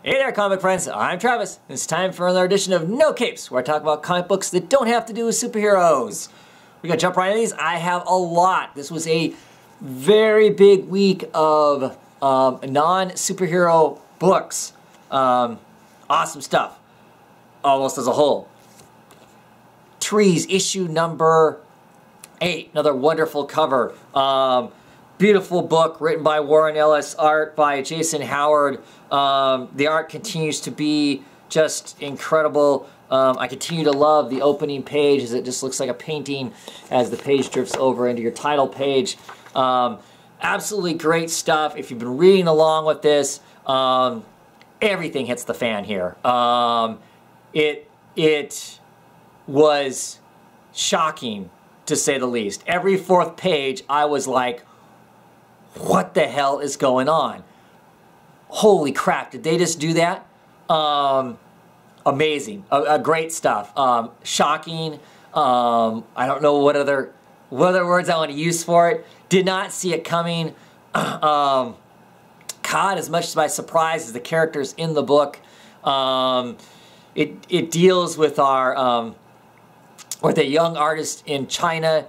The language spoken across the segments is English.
Hey there, comic friends. I'm Travis. It's time for another edition of No Capes, where I talk about comic books that don't have to do with superheroes. We're going to jump right into these. I have a lot. This was a very big week of non-superhero books. Awesome stuff, almost as a whole. Trees, issue number 8. Another wonderful cover. Beautiful book written by Warren Ellis, art by Jason Howard. The art continues to be just incredible. I continue to love the opening page as it just looks like a painting as the page drifts over into your title page. Absolutely great stuff. If you've been reading along with this, everything hits the fan here. It was shocking, to say the least. Every fourth page, I was like, what the hell is going on? Holy crap, did they just do that? Amazing. Great stuff. Shocking. I don't know what other words I want to use for it. Did not see it coming. Caught as much by surprise as the characters in the book. It deals with our with a young artist in China.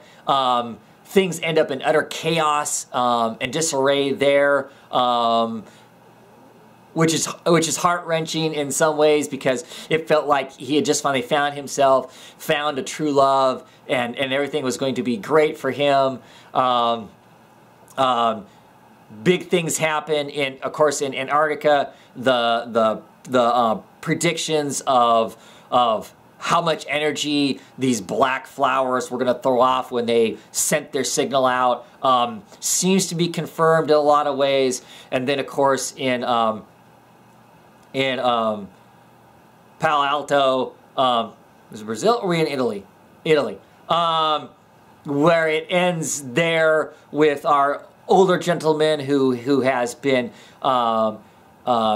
Things end up in utter chaos and disarray there, which is heart-wrenching in some ways because it felt like he had just finally found himself, found a true love, and everything was going to be great for him. Big things happen of course, in Antarctica. The predictions of how much energy these black flowers were going to throw off when they sent their signal out seems to be confirmed in a lot of ways. And then, of course, in Palo Alto, was it Brazil or were we in Italy? Italy, where it ends there with our older gentleman who has been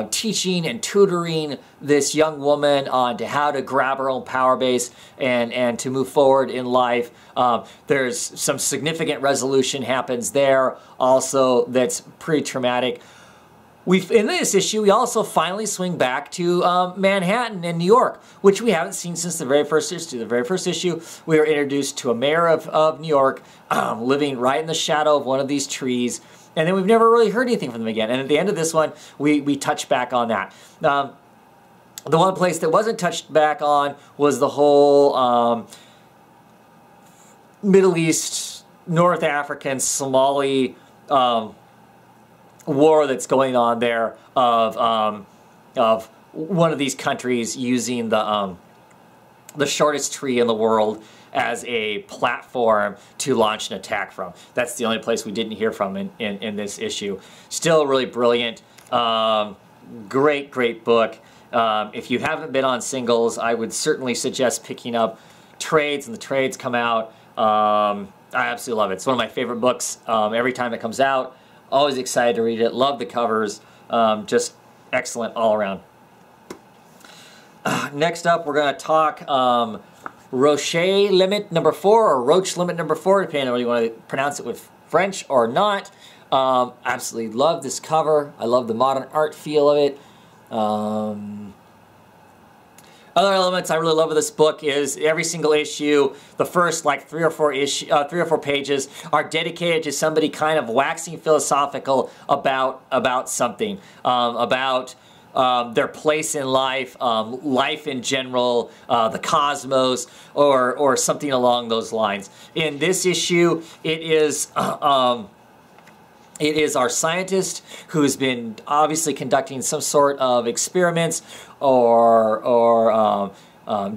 teaching and tutoring this young woman on to how to grab her own power base and to move forward in life. There's some significant resolution happens there also that's pretty traumatic. In this issue, we also finally swing back to Manhattan and New York, which we haven't seen since the very first issue. The very first issue, we were introduced to a mayor of New York living right in the shadow of one of these trees. And then we've never really heard anything from them again. And at the end of this one, we touch back on that. The one place that wasn't touched back on was the whole Middle East, North African, Somali war that's going on there of one of these countries using the shortest tree in the world as a platform to launch an attack from. That's the only place we didn't hear from in this issue. Still really brilliant. Great book. If you haven't been on singles, I would certainly suggest picking up trades, and the trades come out. I absolutely love it. It's one of my favorite books every time it comes out. Always excited to read it. Love the covers. Just excellent all around. Next up, we're going to talk Roche Limit number 4, or Roche Limit number 4, depending on whether you want to pronounce it with French or not. Absolutely love this cover. I love the modern art feel of it. Other elements I really love of this book is every single issue, the first like 3 or 4 pages are dedicated to somebody kind of waxing philosophical about something, about their place in life, life in general, the cosmos, or something along those lines. In this issue, it is our scientist who's been obviously conducting some sort of experiments or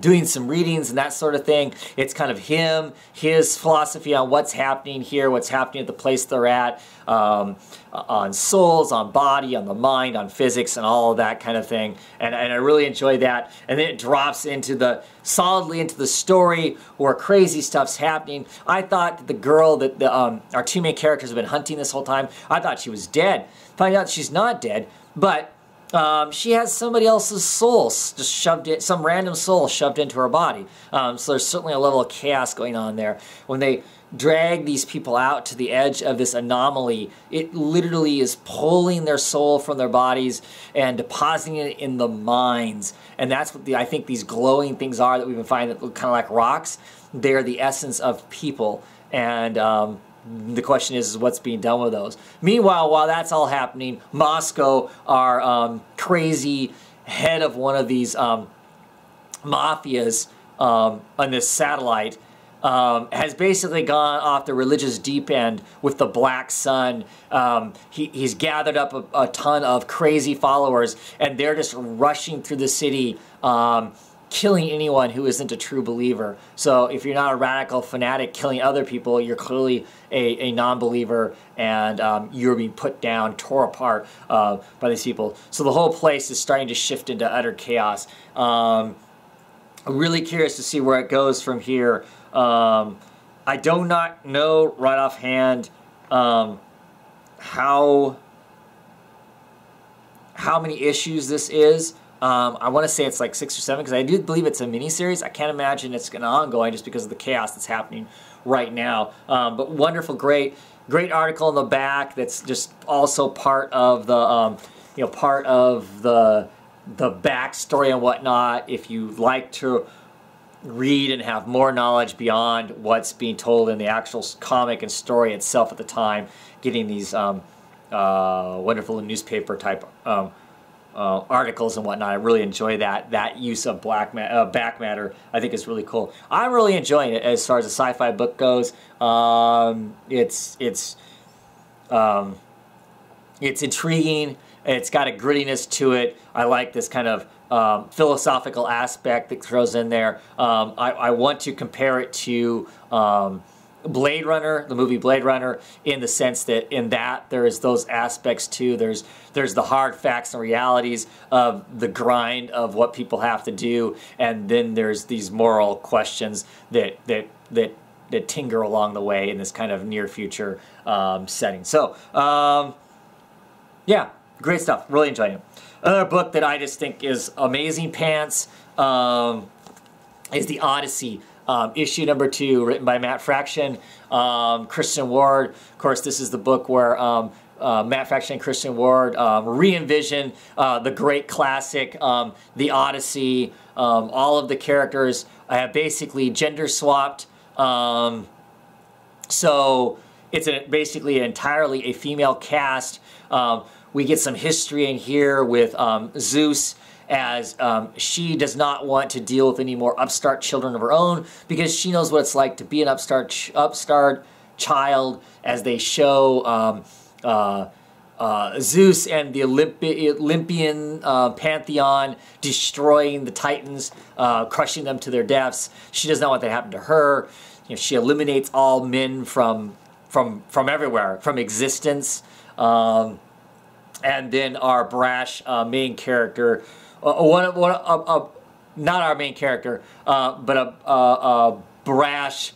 doing some readings and that sort of thing. It's kind of him, his philosophy on what's happening here, what's happening at the place they're at, on souls, on body, on the mind, on physics, and all of that kind of thing. And I really enjoy that. And then it drops solidly into the story where crazy stuff's happening. I thought that the girl that our two main characters have been hunting this whole time, I thought she was dead. Find out she's not dead, but she has somebody else's soul just shoved in, some random soul shoved into her body. So there's certainly a level of chaos going on there. When they drag these people out to the edge of this anomaly, it literally is pulling their soul from their bodies and depositing it in the minds. And that's what I think these glowing things are that we've been finding that look kind of like rocks. They're the essence of people. And the question is what's being done with those. Meanwhile, while that's all happening, Moscow, our crazy head of one of these mafias on this satellite, has basically gone off the religious deep end with the Black Sun. He's gathered up a ton of crazy followers, and they're just rushing through the city, killing anyone who isn't a true believer. So if you're not a radical fanatic killing other people, you're clearly a non-believer, and you're being put down, tore apart by these people. So the whole place is starting to shift into utter chaos. I'm really curious to see where it goes from here. I do not know right offhand how many issues this is. I want to say it's like 6 or 7 because I do believe it's a miniseries. I can't imagine it's going to ongoing just because of the chaos that's happening right now. But wonderful, great article in the back that's just also part of the part of the backstory and whatnot. If you like to read and have more knowledge beyond what's being told in the actual comic and story itself at the time, getting these wonderful newspaper type articles and whatnot. I really enjoy that use of back matter. I think it's really cool. I'm really enjoying it as far as a sci-fi book goes. It's intriguing. It's got a grittiness to it. I like this kind of philosophical aspect that throws in there. I want to compare it to Blade Runner, the movie Blade Runner, in the sense that there's those aspects too. There's the hard facts and realities of the grind of what people have to do, and then there's these moral questions that tinker along the way in this kind of near future setting. So yeah, great stuff. Really enjoying it. Another book that I just think is amazing pants is The Odyssey. Issue number 2, written by Matt Fraction, Christian Ward. Of course, this is the book where Matt Fraction and Christian Ward re-envision the great classic, The Odyssey. All of the characters have basically gender swapped. So it's basically entirely a female cast. We get some history in here with Zeus, as she does not want to deal with any more upstart children of her own because she knows what it's like to be an upstart child, as they show Zeus and the Olympian pantheon destroying the Titans, crushing them to their deaths. She does not want that to happen to her. She eliminates all men from everywhere, from existence. And then our brash main character, not our main character, but a brash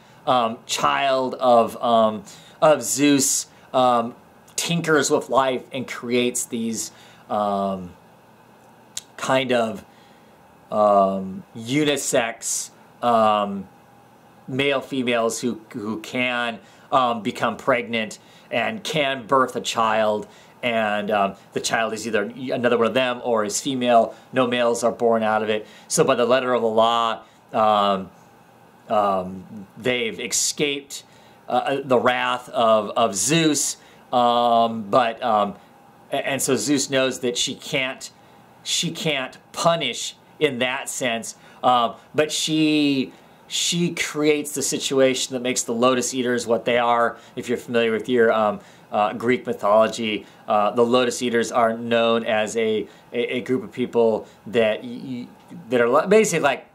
child of Zeus, tinkers with life and creates these kind of unisex male females who can become pregnant and can birth a child. And the child is either another one of them or is female. No males are born out of it. So by the letter of the law, they've escaped the wrath of Zeus. And so Zeus knows that she can't punish in that sense. But she creates the situation that makes the Lotus Eaters what they are. If you're familiar with your Greek mythology, the Lotus Eaters are known as a group of people that are basically like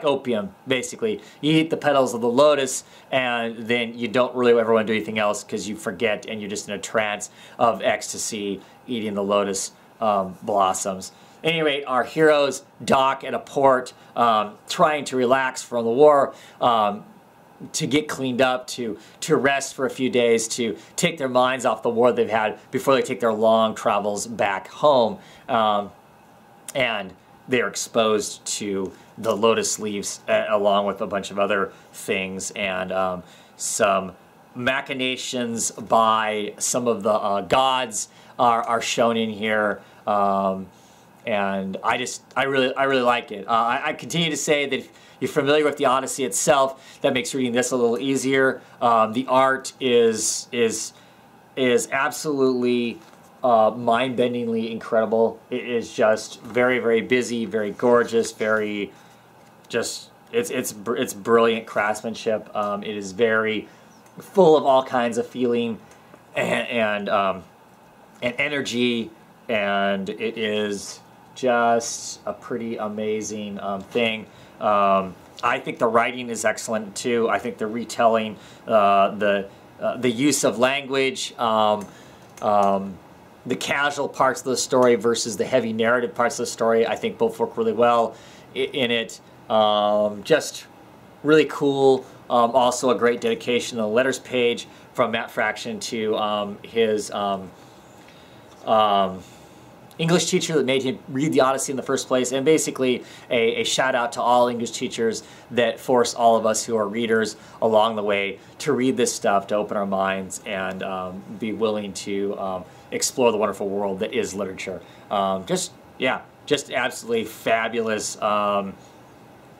opium. Basically, you eat the petals of the lotus, and then you don't really ever want to do anything else because you forget, and you're just in a trance of ecstasy, eating the lotus blossoms. At any rate, our heroes dock at a port, trying to relax from the war, to get cleaned up, to rest for a few days, to take their minds off the war they've had before they take their long travels back home. And they're exposed to the lotus leaves along with a bunch of other things, and some machinations by some of the gods are shown in here. And I really like it. I continue to say that if you're familiar with the Odyssey itself, that makes reading this a little easier. The art is absolutely mind-bendingly incredible. It is just very, very busy, very gorgeous, very just it's brilliant craftsmanship. It is very full of all kinds of feeling and energy, and it is just a pretty amazing thing. I think the writing is excellent too. I think the retelling, the use of language, the casual parts of the story versus the heavy narrative parts of the story, I think both work really well in it. Just really cool. Also a great dedication to the letters page from Matt Fraction to his English teacher that made him read the Odyssey in the first place, and basically a shout out to all English teachers that force all of us who are readers along the way to read this stuff, to open our minds and be willing to explore the wonderful world that is literature. Just absolutely fabulous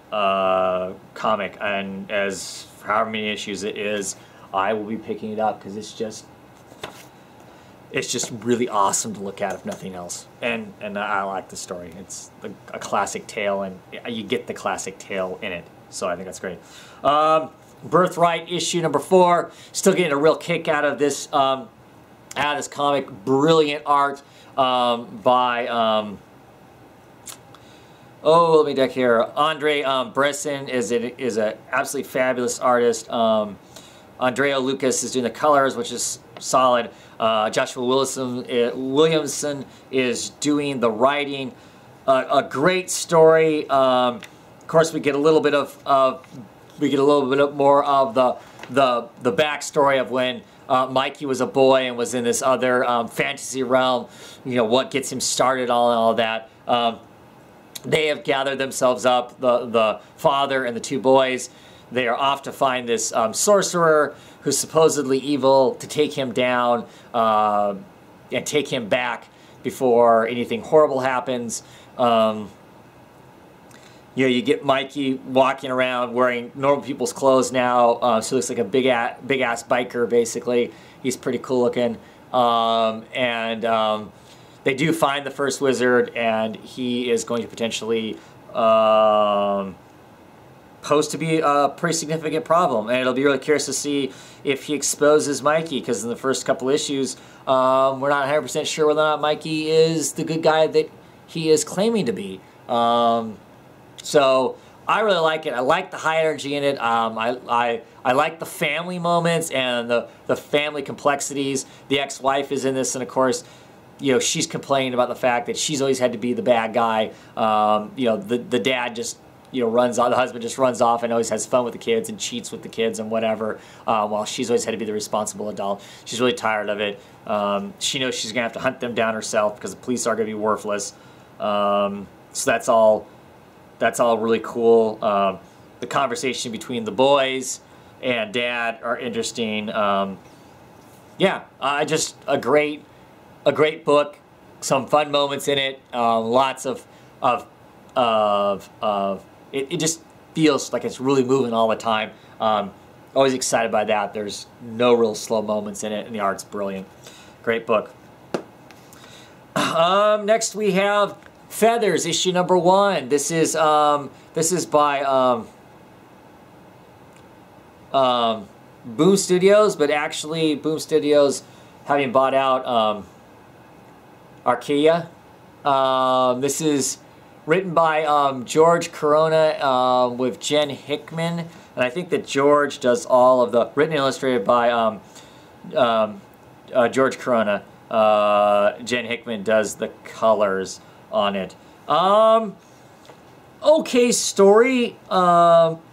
comic, and as for however many issues it is, I will be picking it up because it's just really awesome to look at, if nothing else. And I like the story. It's a classic tale, and you get the classic tale in it. So I think that's great. Birthright issue number 4. Still getting a real kick out of this comic. Brilliant art by let me deck here. Andre Bresson is an absolutely fabulous artist. Andrea Lucas is doing the colors, which is solid. Joshua Williamson is doing the writing. A great story. Of course, we get a little bit more of the backstory of when Mikey was a boy and was in this other fantasy realm. You know, what gets him started, all that. They have gathered themselves up, the father and the 2 boys. They are off to find this sorcerer who's supposedly evil, to take him down and take him back before anything horrible happens. You know, you get Mikey walking around wearing normal people's clothes now, so he looks like a big ass biker, basically. He's pretty cool looking. They do find the first wizard, and he is going to potentially posed to be a pretty significant problem, and it'll be really curious to see if he exposes Mikey, because in the first couple issues, we're not 100% sure whether or not Mikey is the good guy that he is claiming to be. So I really like it. I like the high energy in it. I like the family moments and the family complexities. The ex-wife is in this, and of course, you know, she's complaining about the fact that she's always had to be the bad guy. You know, the dad just, you know, runs off, the husband just runs off and always has fun with the kids and cheats with the kids and whatever, while she's always had to be the responsible adult. She's really tired of it. She knows she's going to have to hunt them down herself because the police are going to be worthless. So that's all really cool. The conversation between the boys and dad are interesting. Yeah, just a great book. Some fun moments in it. Lots of it just feels like it's really moving all the time. Always excited by that. There's no real slow moments in it, and the art's brilliant. Great book. Next we have Feathers, issue number 1. This is by Boom Studios, but actually Boom Studios having bought out Archaea. This is written by George Corona with Jen Hickman, and I think that George does all of the written and illustrated by George Corona. Jen Hickman does the colors on it. Okay story,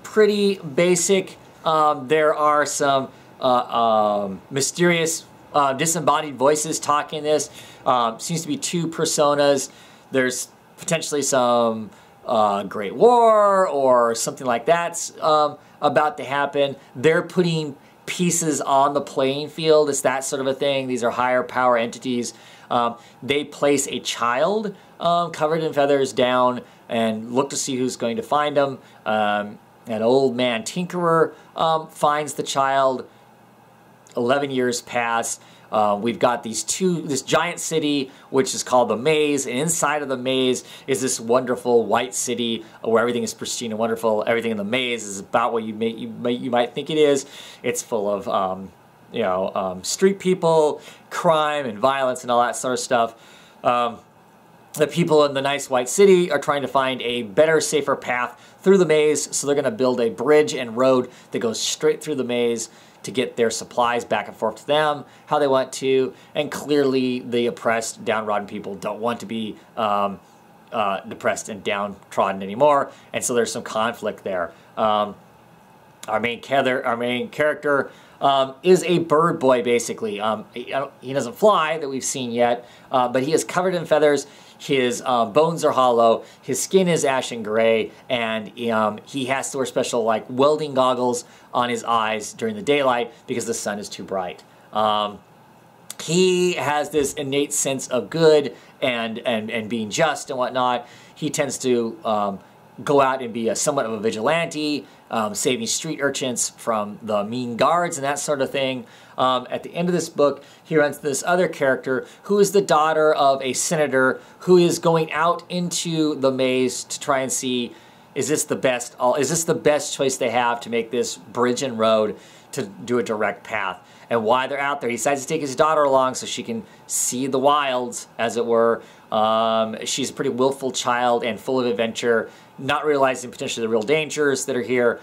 pretty basic. There are some mysterious disembodied voices talking this. Seems to be 2 personas. There's potentially some Great War or something like that's about to happen. They're putting pieces on the playing field. It's that sort of a thing. These are higher power entities. They place a child covered in feathers down and look to see who's going to find them. An old man tinkerer finds the child. 11 years pass. We've got this giant city, which is called the Maze, and inside of the Maze is this wonderful white city where everything is pristine and wonderful. Everything in the Maze is about what you might think it is. It's full of street people, crime and violence and all that sort of stuff. The people in the nice white city are trying to find a better, safer path through the maze, so they're going to build a bridge and road that goes straight through the maze to get their supplies back and forth to them how they want to. And clearly the oppressed, downtrodden people don't want to be depressed and downtrodden anymore, and so there's some conflict there. Our main character is a bird boy, basically. He doesn't fly, that we've seen yet, but he is covered in feathers. His bones are hollow, his skin is ashen gray, and he has to wear special welding goggles on his eyes during the daylight because the sun is too bright. He has this innate sense of good and being just and whatnot. He tends to go out and be somewhat of a vigilante, saving street urchins from the mean guards and that sort of thing. At the end of this book, he runs into this other character who is the daughter of a senator who is going out into the maze to try and see, is this the best choice they have to make this bridge and road to do a direct path. And while they're out there, he decides to take his daughter along so she can see the wilds, as it were. She's a pretty willful child and full of adventure, not realizing potentially the real dangers that are here.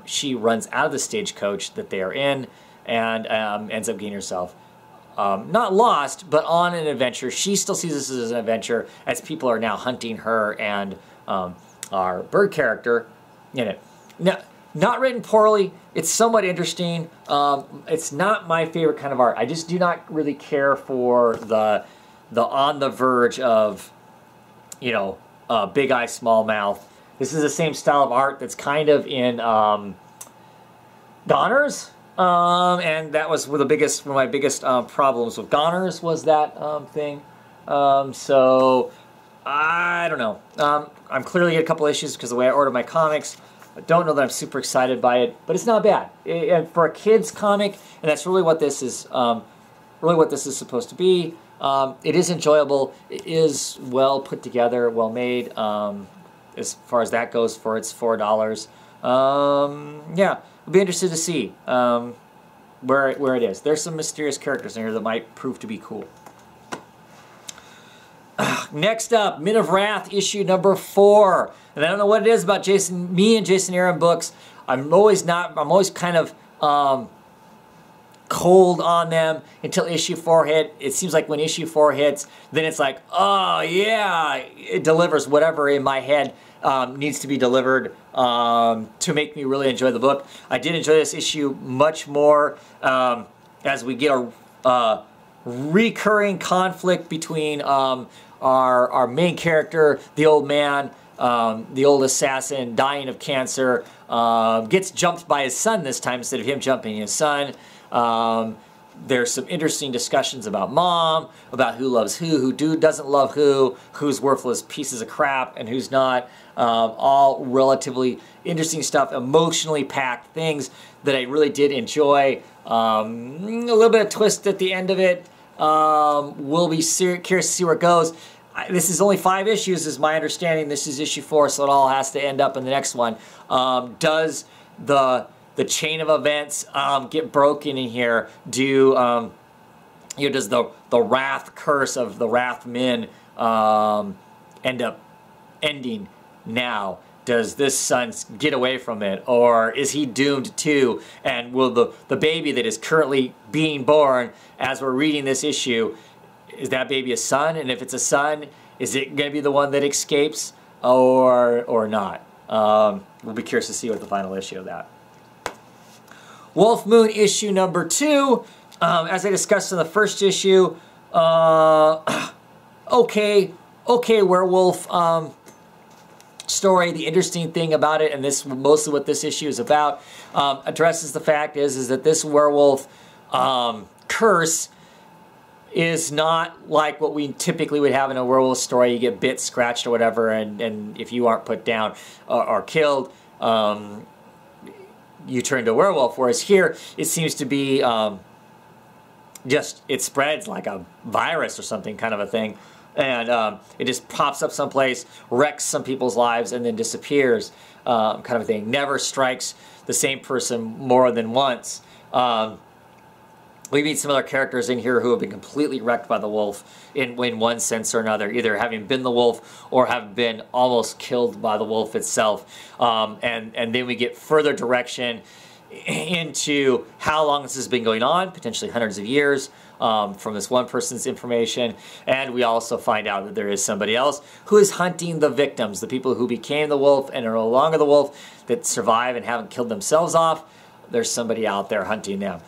She runs out of the stagecoach that they are in and ends up getting herself not lost, but on an adventure. She still sees this as an adventure, as people are now hunting her and our bird character in it. Now, not written poorly. It's somewhat interesting. It's not my favorite kind of art. I just do not really care for the on the verge of, big eye, small mouth. This is the same style of art that's kind of in Goners. And that was one of my biggest problems with Goners was that thing. So I don't know. I'm clearly getting a couple issues because of the way I order my comics. I don't know that I'm super excited by it, but it's not bad. And for a kid's comic, and that's really what this is. Really, what this is supposed to be. It is enjoyable. It is well put together, well made. As far as that goes, for its $4. Yeah, I'll be interested to see where it is. There's some mysterious characters in here that might prove to be cool. Next up, Men of Wrath, issue number 4. And I don't know what it is about me and Jason Aaron books. I'm always kind of cold on them until issue 4 hit. It seems like when issue 4 hits, then it's like, oh yeah, it delivers whatever in my head needs to be delivered to make me really enjoy the book. I did enjoy this issue much more as we get a recurring conflict between our main character, the old man, the old assassin, dying of cancer, gets jumped by his son this time instead of him jumping his son. There's some interesting discussions about mom, about who loves who doesn't love who's worthless pieces of crap, and who's not. All relatively interesting stuff, emotionally packed things that I really did enjoy. A little bit of twist at the end of it. We'll be curious to see where it goes. This is only 5 issues, is my understanding. This is issue 4, so it all has to end up in the next one. Does the chain of events get broken in here? Does the wrath curse of the Wrath Men end up ending now? Does this son get away from it, or is he doomed too? And will the baby that is currently being born as we're reading this issue, is that baby a son? And if it's a son, is it going to be the one that escapes or not? We'll be curious to see what the final issue of that. Wolf Moon issue number 2. As I discussed in the first issue, okay werewolf story. The interesting thing about it, and this mostly what this issue is about, addresses the fact is that this werewolf curse is not like what we typically would have in a werewolf story. You get bit, scratched, or whatever, and if you aren't put down or killed, you turn into a werewolf. Whereas here, it seems to be just, it spreads like a virus or something kind of a thing. And it just pops up someplace, wrecks some people's lives, and then disappears, kind of a thing. Never strikes the same person more than once. We meet some other characters in here who have been completely wrecked by the wolf in one sense or another, either having been the wolf or have been almost killed by the wolf itself. And then we get further direction into how long this has been going on, potentially hundreds of years, from this one person's information. And we also find out that there is somebody else who is hunting the victims, the people who became the wolf and are no longer the wolf, that survive and haven't killed themselves off. There's somebody out there hunting them.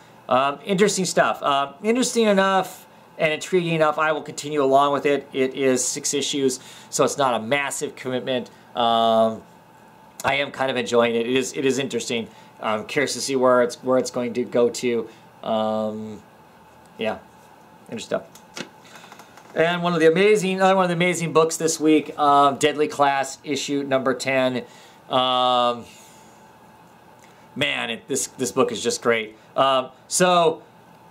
Interesting stuff. Interesting enough and intriguing enough. I will continue along with it. It is 6 issues, so it's not a massive commitment. I am kind of enjoying it. It is interesting. I'm curious to see where it's going to go to. Yeah, interesting stuff. And one of the amazing books this week, Deadly Class, issue number 10. Man, this book is just great. The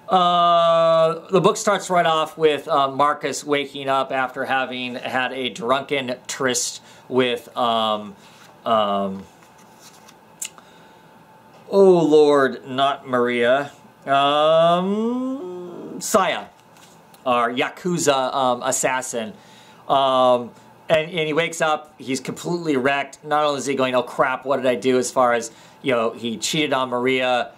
book starts right off with Marcus waking up after having had a drunken tryst with, oh Lord, not Maria, Saya, our Yakuza assassin. And he wakes up, he's completely wrecked. Not only is he going, oh crap, what did I do, as far as, you know, he cheated on Maria.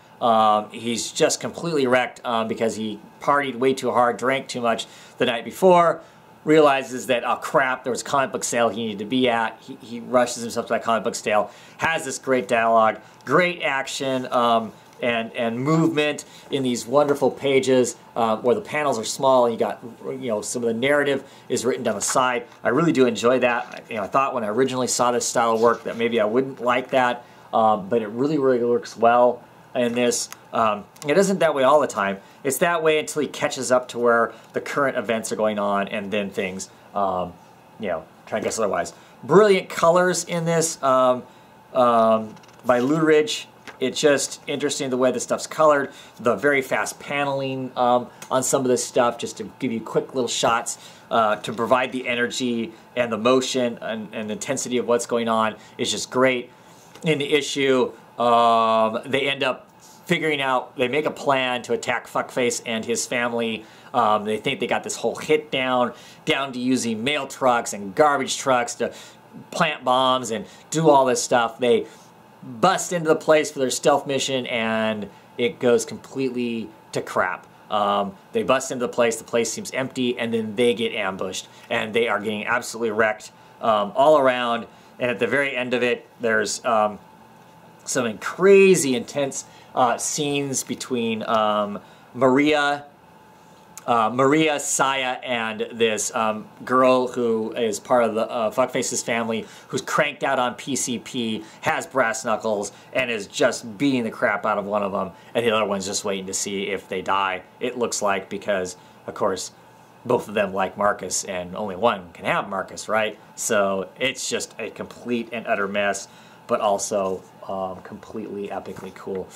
He's just completely wrecked because he partied way too hard, drank too much the night before, realizes that, oh crap, there was a comic book sale he needed to be at. He rushes himself to that comic book sale, has this great dialogue, great action, and movement in these wonderful pages where the panels are small and you got, you know, some of the narrative is written down the side. I really do enjoy that. You know, I thought when I originally saw this style of work that maybe I wouldn't like that, but it really works well in this. It isn't that way all the time. It's that way until he catches up to where the current events are going on, and then things, you know, try to guess otherwise. Brilliant colors in this by Lou Ridge. It's just interesting the way the stuff's colored, the very fast paneling on some of this stuff, just to give you quick little shots to provide the energy and the motion and intensity of what's going on is just great. In the issue, they end up figuring out, they make a plan to attack Fuckface and his family. They think they got this whole hit down to using mail trucks and garbage trucks to plant bombs and do all this stuff. They bust into the place for their stealth mission, and it goes completely to crap. They bust into the place seems empty, and then they get ambushed, and they are getting absolutely wrecked all around. And at the very end of it, there's some crazy intense scenes between Maria, Saya, and this girl who is part of the Fuckface's family, who's cranked out on PCP, has brass knuckles, and is just beating the crap out of one of them, and the other one's just waiting to see if they die, it looks like, because, of course, both of them like Marcus, and only one can have Marcus, right? So it's just a complete and utter mess, but also completely epically cool.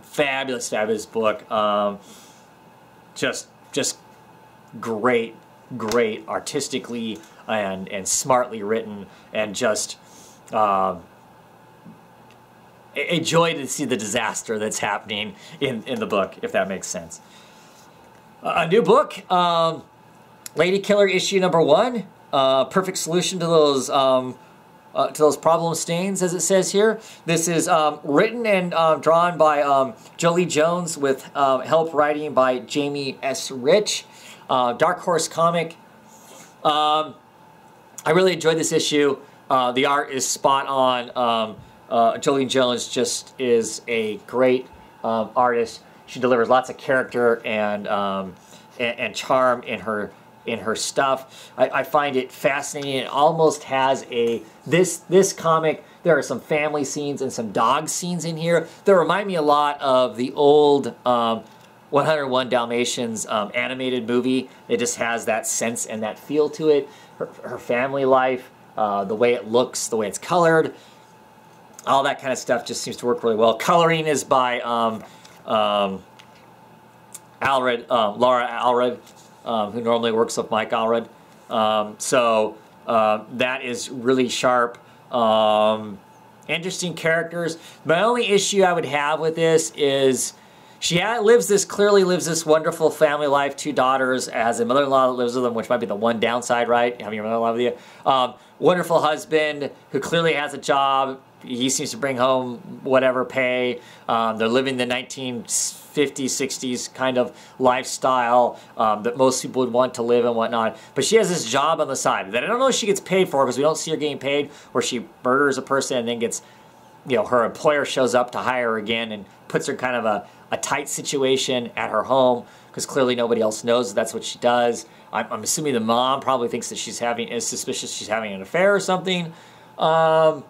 Fabulous book. Just great artistically and smartly written, and just a joy to see the disaster that's happening in the book, if that makes sense. A new book, Lady Killer issue number 1, perfect solution to those problem stains, as it says here. This is written and drawn by Jolie Jones with help writing by Jamie S. Rich. Dark Horse comic. I really enjoyed this issue. The art is spot on. Jolie Jones just is a great artist. She delivers lots of character and charm in her in her stuff. I find it fascinating. It almost has a, this comic, there are some family scenes and some dog scenes in here that remind me a lot of the old 101 Dalmatians animated movie. It just has that sense and that feel to it. Her family life, the way it looks, the way it's colored, all that kind of stuff just seems to work really well. Coloring is by Laura Allred, who normally works with Mike Allred. That is really sharp. Interesting characters. My only issue I would have with this is she clearly lives this wonderful family life, 2 daughters, has a mother-in-law that lives with them, which might be the one downside, right? Having your mother-in-law with you. Wonderful husband who clearly has a job. He seems to bring home whatever pay. They're living the 1950s, 60s kind of lifestyle that most people would want to live and whatnot. But she has this job on the side that I don't know if she gets paid for, because we don't see her getting paid, where she murders a person and then gets, you know, her employer shows up to hire her again and puts her kind of a tight situation at her home, because clearly nobody else knows that's what she does. I'm assuming the mom probably thinks that is suspicious she's having an affair or something. But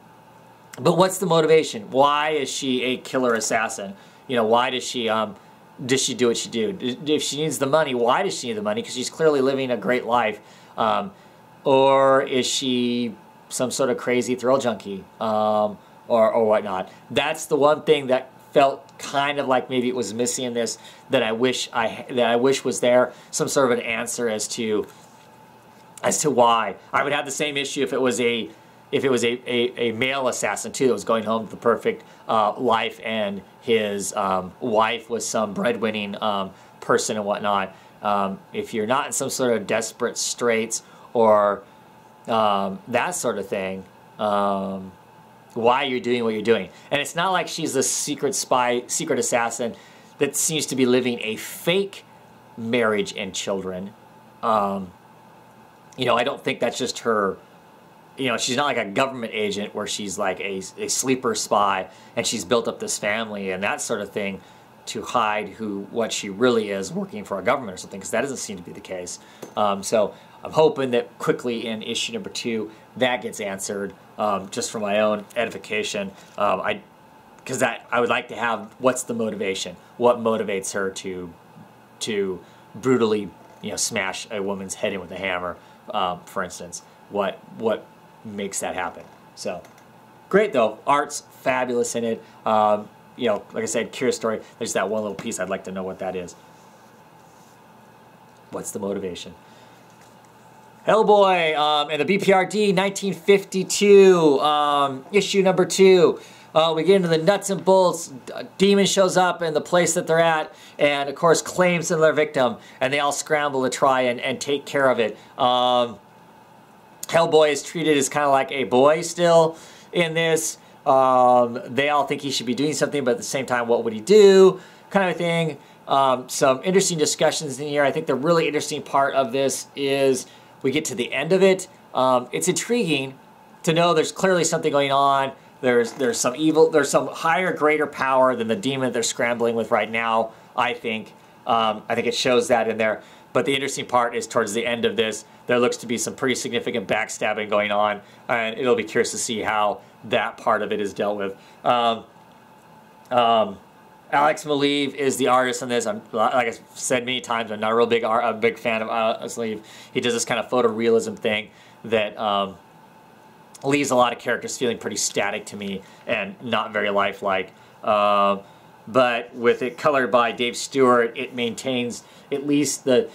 what's the motivation? Why is she a killer assassin? You know, why does she do what she do? If she needs the money, why does she need the money? Because she's clearly living a great life. Or is she some sort of crazy thrill junkie or whatnot? That's the one thing that felt kind of like maybe it was missing in this, that I wish was there. Some sort of an answer as to why. I would have the same issue if it was a male assassin too that was going home to the perfect life, and his wife was some breadwinning person and whatnot. If you're not in some sort of desperate straits or that sort of thing, why you're doing what you're doing. And it's not like she's a secret spy, secret assassin that seems to be living a fake marriage and children. You know, I don't think that's just her. You know, she's not like a government agent where she's like a sleeper spy and she's built up this family and that sort of thing to hide what she really is, working for a government or something, because that doesn't seem to be the case. So I'm hoping that quickly in issue number 2 that gets answered, just for my own edification. Because I would like to have, what's the motivation? What motivates her to brutally, you know, smash a woman's head in with a hammer, for instance? What makes that happen? So great though. Art's fabulous in it. You know, like I said, curious story. There's that one little piece I'd like to know what that is. What's the motivation? Hellboy and the BPRD 1952 issue number 2. We get into the nuts and bolts. A demon shows up in the place that they're at and of course claims their victim, and they all scramble to try and take care of it. Hellboy is treated as kind of like a boy still in this. They all think he should be doing something, but at the same time, what would he do? Kind of thing. Some interesting discussions in here. I think the really interesting part of this is we get to the end of it. It's intriguing to know there's clearly something going on. There's some evil, there's some higher, greater power than the demon they're scrambling with right now, I think. I think it shows that in there. But the interesting part is towards the end of this, there looks to be some pretty significant backstabbing going on, and it'll be curious to see how that part of it is dealt with. Alex Maleev is the artist on this. Like I've said many times, I'm not a real big fan of Alex Maleev. He does this kind of photorealism thing that leaves a lot of characters feeling pretty static to me and not very lifelike. But with it colored by Dave Stewart, it maintains at least the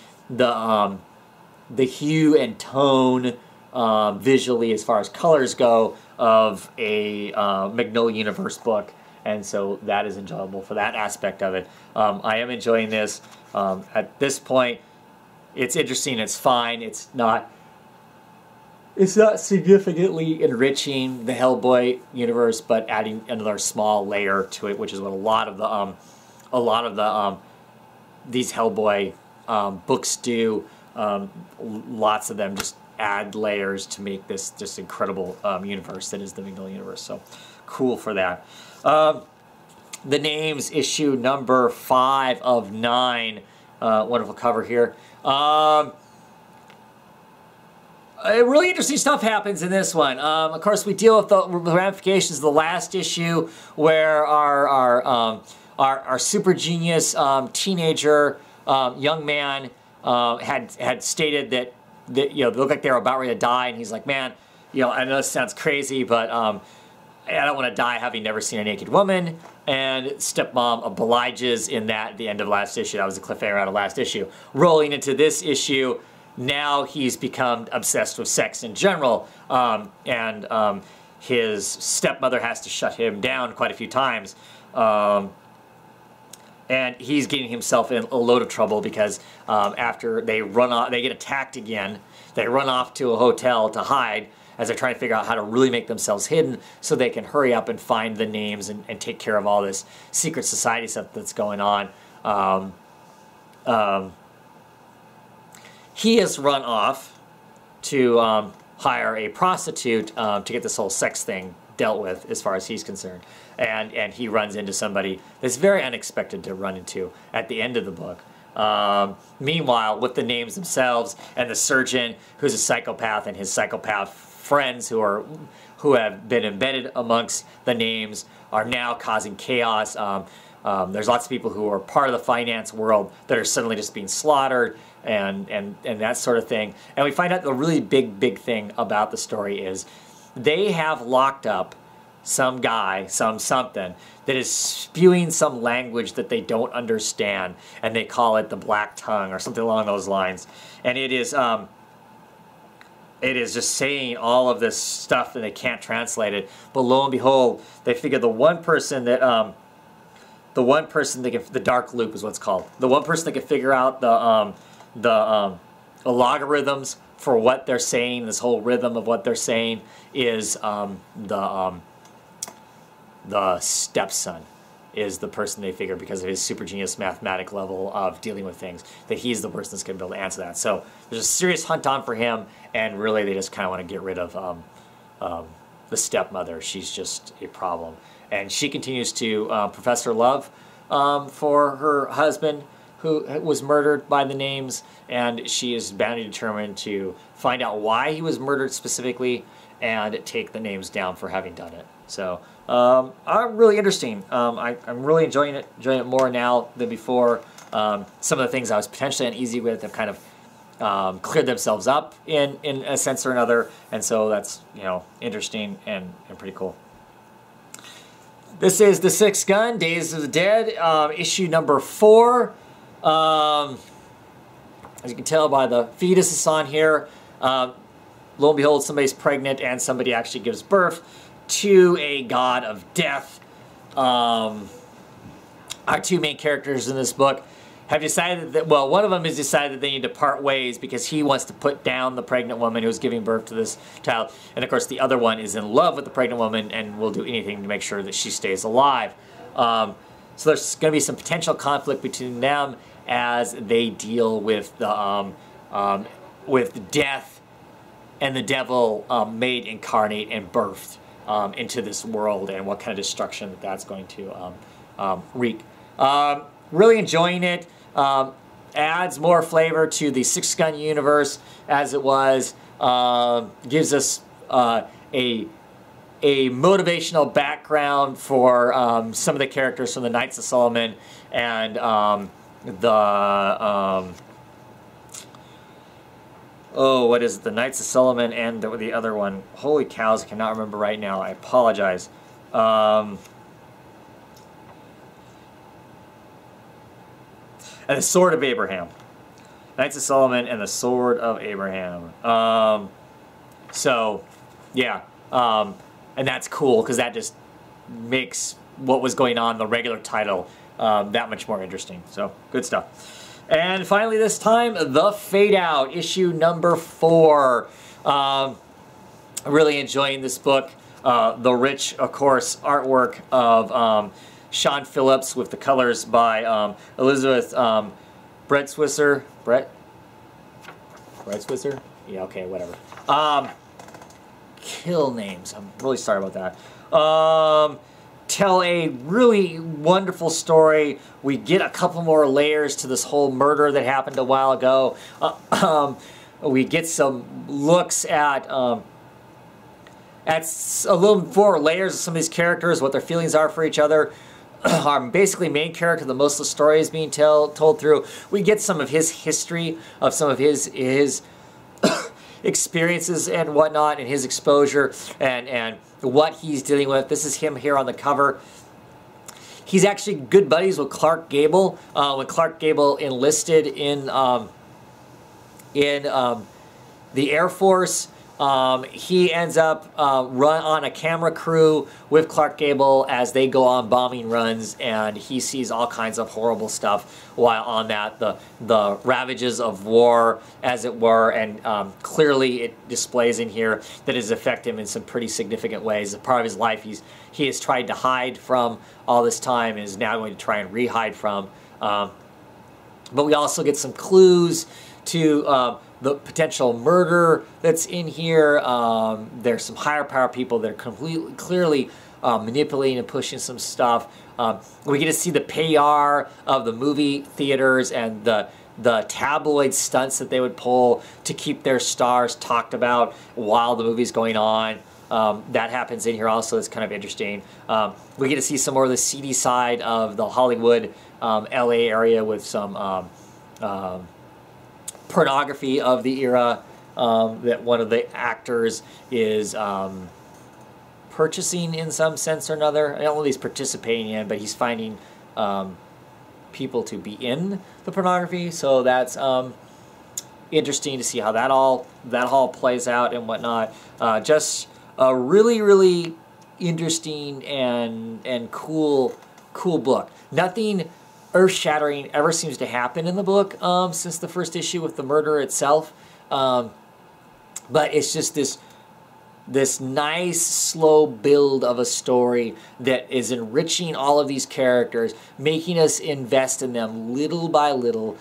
hue and tone visually, as far as colors go, of a Magnolia Universe book. And so that is enjoyable for that aspect of it. I am enjoying this. At this point, it's interesting, it's fine, it's not significantly enriching the Hellboy universe, but adding another small layer to it, which is what a lot of the these Hellboy books do. Lots of them just add layers to make this just incredible universe that is the Magnolia Universe. So cool for that. The Names, issue number 5 of 9. Wonderful cover here. really interesting stuff happens in this one. Of course, we deal with the ramifications of the last issue, where our super genius teenager young man had stated that you know, they looked like they were about ready to die, and he's like, man, you know, I know this sounds crazy, but I don't want to die having never seen a naked woman. And stepmom obliges in that at the end of last issue. That was the cliffhanger out of last issue. Rolling into this issue, now he's become obsessed with sex in general, and his stepmother has to shut him down quite a few times. And he's getting himself in a load of trouble because after they run off, they get attacked again. They run off to a hotel to hide as they're trying to figure out how to really make themselves hidden so they can hurry up and find the names and take care of all this secret society stuff that's going on. He has run off to hire a prostitute to get this whole sex thing dealt with, as far as he's concerned. And he runs into somebody that's very unexpected to run into at the end of the book. Meanwhile, with the names themselves and the surgeon who's a psychopath and his psychopath friends who have been embedded amongst the names are now causing chaos. There's lots of people who are part of the finance world that are suddenly just being slaughtered and that sort of thing. And we find out the really big thing about the story is they have locked up some guy, something, that is spewing some language that they don't understand, and they call it the Black Tongue or something along those lines. And it is just saying all of this stuff and they can't translate it. But lo and behold, they figure the one person that the dark loop is what's called. The one person that can figure out the logarithms for what they're saying, this whole rhythm of what they're saying, is the stepson is the person they figure, because of his super genius mathematic level of dealing with things, that he's the person that's going to be able to answer that. So there's a serious hunt on for him, and really they just kind of want to get rid of the stepmother. She's just a problem. And she continues to profess her love for her husband, who was murdered by the names, and she is bound and determined to find out why he was murdered specifically and take the names down for having done it. So really interesting. I'm really enjoying it more now than before. Some of the things I was potentially uneasy with have kind of cleared themselves up in a sense or another, and so that's, you know, interesting and pretty cool. This is The Sixth Gun, Days of the Dead, issue number 4. As you can tell by the fetuses on here, lo and behold, somebody's pregnant and somebody actually gives birth to a god of death. Our two main characters in this book have decided that, well, one of them has decided that they need to part ways because he wants to put down the pregnant woman who's giving birth to this child. And of course, the other one is in love with the pregnant woman and will do anything to make sure that she stays alive. So there's going to be some potential conflict between them as they deal with the with death and the devil made incarnate and birthed into this world, and what kind of destruction that's going to wreak. Really enjoying it. Adds more flavor to the Sixth Gun universe as it was. Gives us a motivational background for some of the characters from the Knights of Solomon and what is it? The Knights of Solomon and the other one. Holy cows, I cannot remember right now. I apologize. And the Sword of Abraham. Knights of Solomon and the Sword of Abraham. So, yeah. And that's cool, because that just makes what was going on, the regular title, that much more interesting. So, good stuff. And finally this time, The Fade Out, issue number 4. Really enjoying this book. The rich, of course, artwork of Sean Phillips with the colors by Elizabeth Brett Swisser. Brett Swisser? Yeah, okay, whatever. Kill names. I'm really sorry about that. Tell a really wonderful story. We get a couple more layers to this whole murder that happened a while ago. we get some looks at a little more layers of some of these characters, what their feelings are for each other. Our basically main character, the most of the story is being told through. We get some of his history, of some of his experiences and whatnot, and his exposure, and what he's dealing with. This is him here on the cover. He's actually good buddies with Clark Gable. When Clark Gable enlisted in the Air Force, he ends up run on a camera crew with Clark Gable as they go on bombing runs, and he sees all kinds of horrible stuff while on that, the ravages of war, as it were, and clearly it displays in here that it has affected him in some pretty significant ways. As part of his life he has tried to hide from all this time and is now going to try and re-hide from. But we also get some clues to the potential murder that's in here. There's some higher power people that are clearly manipulating and pushing some stuff. We get to see the PR of the movie theaters and the tabloid stunts that they would pull to keep their stars talked about while the movie's going on. That happens in here also. It's kind of interesting. We get to see some more of the seedy side of the Hollywood, LA area with some pornography of the era that one of the actors is purchasing in some sense or another. I don't know if he's participating in, but he's finding people to be in the pornography. So that's interesting to see how that all plays out and whatnot. Just a really, really interesting and cool book. Nothing earth-shattering ever seems to happen in the book since the first issue with the murder itself, but it's just this nice slow build of a story that is enriching all of these characters, making us invest in them little by little,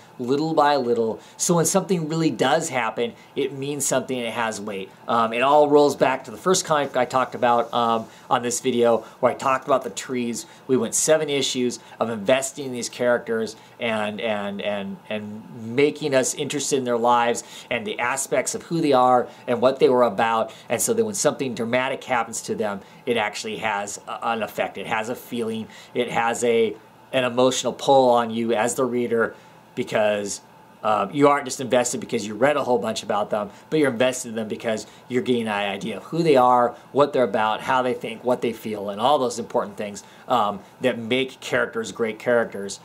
so when something really does happen, it means something and it has weight. It all rolls back to the first comic I talked about on this video, where I talked about the trees. We went 7 issues of investing in these characters and making us interested in their lives and the aspects of who they are and what they were about, and so that when something dramatic happens to them, it actually has an effect. It has a feeling. It has an emotional pull on you as the reader, because you aren't just invested because you read a whole bunch about them, but you're invested in them because you're getting an idea of who they are, what they're about, how they think, what they feel, and all those important things that make characters great characters.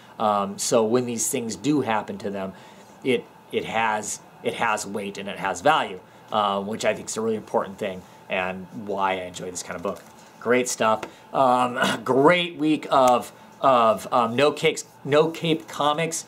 So when these things do happen to them, it has weight and it has value, which I think is a really important thing and why I enjoy this kind of book. Great stuff. Great week of No Cape Comics.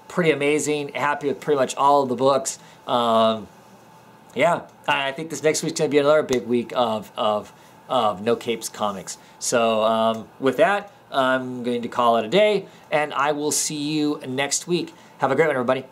Pretty amazing. Happy with pretty much all of the books. Yeah, I think this next week's going to be another big week of No Capes Comics. So with that, I'm going to call it a day, and I will see you next week. Have a great one, everybody.